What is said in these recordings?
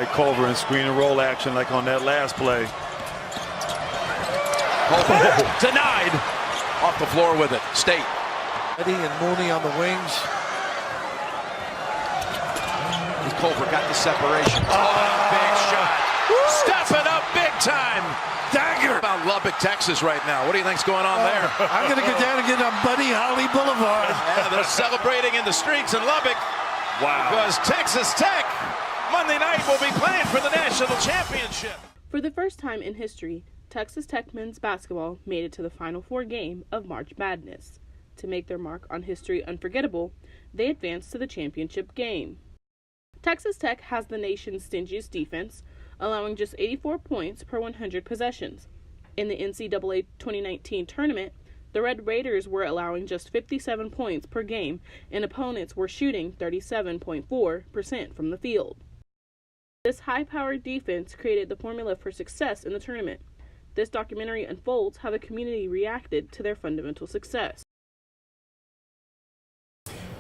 Culver and screen and roll action like on that last play. Denied. Off the floor with it. State. Eddie and Mooney on the wings. Culver got the separation. Big shot. Stepping up big time. Dagger. About Lubbock, Texas right now. What do you think's going on there? I'm going to go down and get on Buddy Holly Boulevard. Yeah, they're celebrating in the streets in Lubbock. Wow. Because Texas Tech Monday night will be playing for the national championship. For the first time in history, Texas Tech men's basketball made it to the Final Four game of March Madness. To make their mark on history unforgettable, they advanced to the championship game. Texas Tech has the nation's stingiest defense, allowing just 84 points per 100 possessions. In the NCAA 2019 tournament, the Red Raiders were allowing just 57 points per game, and opponents were shooting 37.4% from the field. This high-powered defense created the formula for success in the tournament. This documentary unfolds how the community reacted to their fundamental success.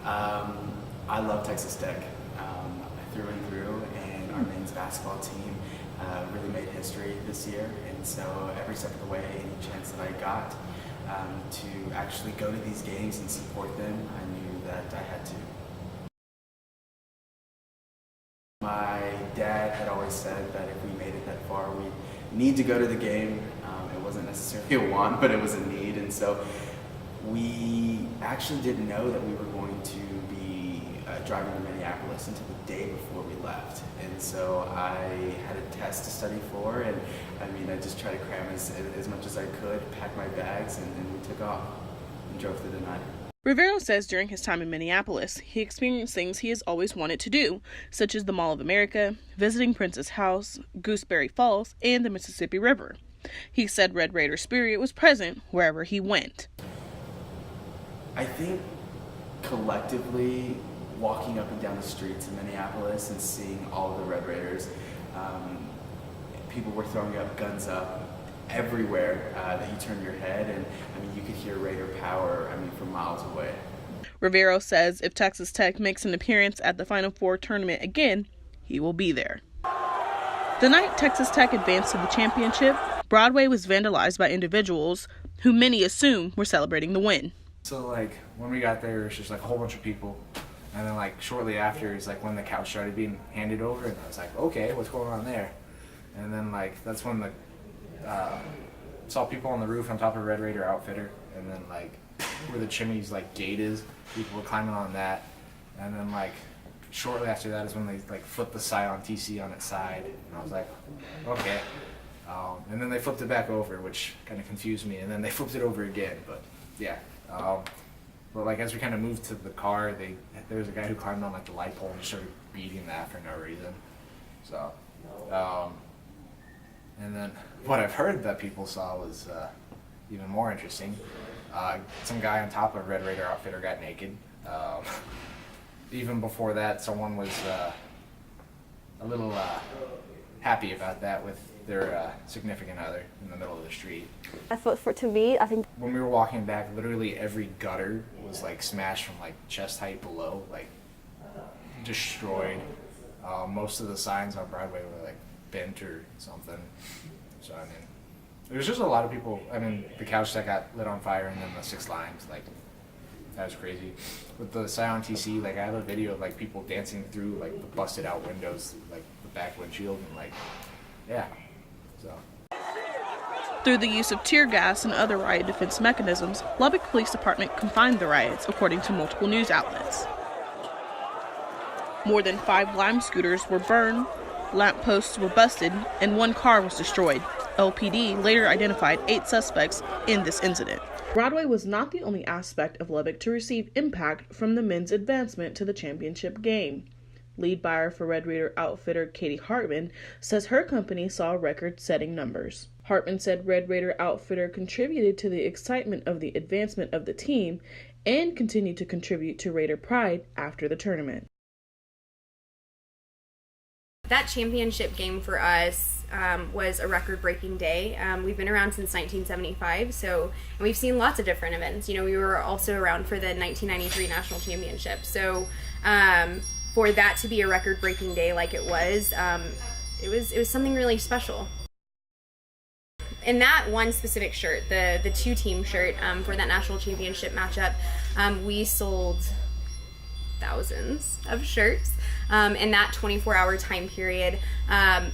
I love Texas Tech through and through, and our men's basketball team really made history this year, and so every step of the way, any chance that I got to actually go to these games and support them, I knew that I had to. My dad had always said that if we made it that far, we need to go to the game. It wasn't necessarily a want, but it was a need, and so we actually didn't know that we were going to be driving to Minneapolis until the day before we left. And so I had a test to study for, and I just tried to cram as much as I could, pack my bags, and then we took off and drove through the night. Rivero says during his time in Minneapolis, he experienced things he has always wanted to do, such as the Mall of America, visiting Prince's house, Gooseberry Falls, and the Mississippi River. He said Red Raider spirit was present wherever he went. I think collectively, walking up and down the streets in Minneapolis and seeing all of the Red Raiders, people were throwing up, guns up, everywhere that you turn your head, and you could hear Raider power, from miles away. Rivero says if Texas Tech makes an appearance at the Final Four tournament again, he will be there. The night Texas Tech advanced to the championship, Broadway was vandalized by individuals who many assume were celebrating the win. So when we got there, it was just a whole bunch of people, and then shortly after is when the couch started being handed over, and I was like, okay, what's going on there? And then that's when the saw people on the roof on top of Red Raider Outfitter, and then where the chimney's gate is, people were climbing on that, and then shortly after that is when they flipped the Scion TC on its side, and I was like, okay. And then they flipped it back over, which kind of confused me, and then they flipped it over again, but yeah. But as we kind of moved to the car, there was a guy who climbed on the light pole and just started beating that for no reason. So, and then what I've heard that people saw was even more interesting. Some guy on top of Red Raider Outfitter got naked. Even before that, someone was a little happy about that with their significant other in the middle of the street. I thought to me, I think when we were walking back, literally every gutter was smashed from chest height below, destroyed. Most of the signs on Broadway were bent or something. So there was just a lot of people. The couch that got lit on fire, and then the 6 lines, that was crazy. With the Scion TC, I have a video of people dancing through the busted out windows, the back windshield, and yeah. So. Through the use of tear gas and other riot defense mechanisms, Lubbock Police Department confined the riots, according to multiple news outlets. More than 5 Lime scooters were burned, lamp posts were busted, and 1 car was destroyed. LPD later identified 8 suspects in this incident. Broadway was not the only aspect of Lubbock to receive impact from the men's advancement to the championship game. Lead buyer for Red Raider Outfitter Katie Hartman says her company saw record-setting numbers. Hartman said Red Raider Outfitter contributed to the excitement of the advancement of the team and continued to contribute to Raider pride after the tournament. That championship game for us was a record-breaking day. We've been around since 1975, and we've seen lots of different events. We were also around for the 1993 National Championship. So for that to be a record-breaking day like it was something really special. In that one specific shirt, the two-team shirt for that national championship matchup, we sold thousands of shirts in that 24-hour time period.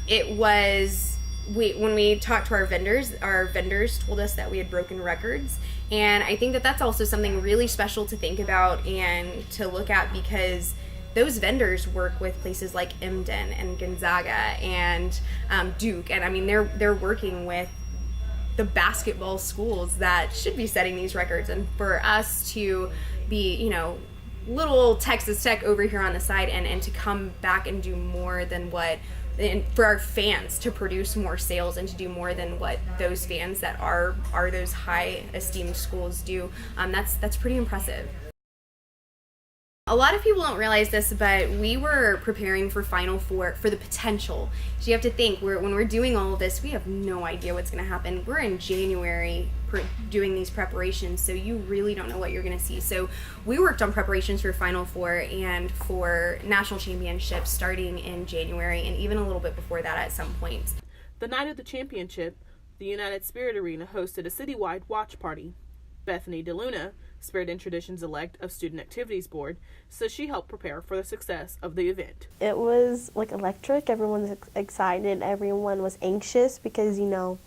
It was, when we talked to our vendors told us that we had broken records, and I think that that's also something really special to think about and to look at, because those vendors work with places like Emden and Gonzaga and Duke, and I mean they're working with the basketball schools that should be setting these records, and for us to be, you know, little Texas Tech over here on the side and to come back and do more than what, and for our fans to produce more sales and to do more than what those fans that are those high esteemed schools do, that's pretty impressive. A lot of people don't realize this, but we were preparing for Final Four for the potential. So you have to think, when we're doing all of this, we have no idea what's going to happen. We're in January doing these preparations, so you really don't know what you're going to see. So we worked on preparations for Final Four and for national championships starting in January, and even a little bit before that at some point. The night of the championship, the United Spirit Arena hosted a citywide watch party. Bethany DeLuna, Spirit and Traditions elect of Student Activities Board, says she helped prepare for the success of the event. It was like electric. Everyone was excited. Everyone was anxious because, you know,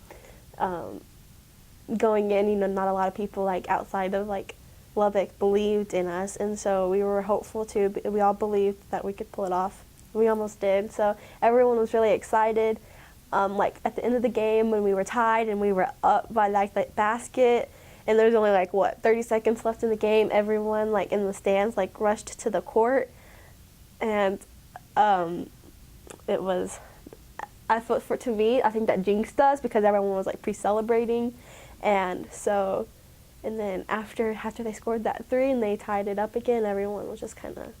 going in, you know, not a lot of people like outside of like Lubbock believed in us, and so we were hopeful too. We all believed that we could pull it off. We almost did. So everyone was really excited. Like at the end of the game when we were tied and we were up by like that basket, and there's only like 30 seconds left in the game, everyone like in the stands like rushed to the court, and it was, to me, I think that jinxed us because everyone was like pre-celebrating, and then after they scored that 3 and they tied it up again, everyone was just kind of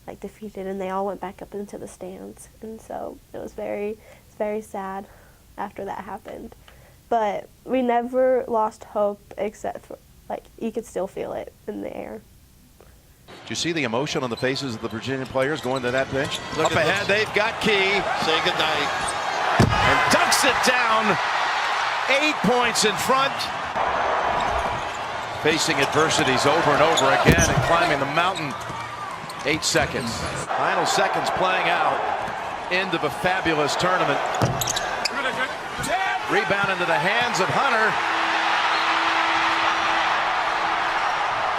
like defeated, and they all went back up into the stands, and so it was very sad after that happened. But we never lost hope, except for, like, you could still feel it in the air. Did you see the emotion on the faces of the Virginia players going to that bench? Look Up ahead, they've got Key. Say goodnight. And dunks it down. 8 points in front. Facing adversities over and over again and climbing the mountain. 8 seconds. Final seconds playing out. End of a fabulous tournament. Rebound into the hands of Hunter.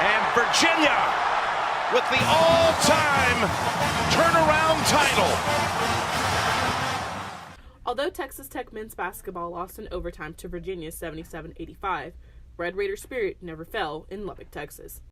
And Virginia with the all-time turnaround title. Although Texas Tech men's basketball lost in overtime to Virginia 77-85, Red Raider spirit never fell in Lubbock, Texas.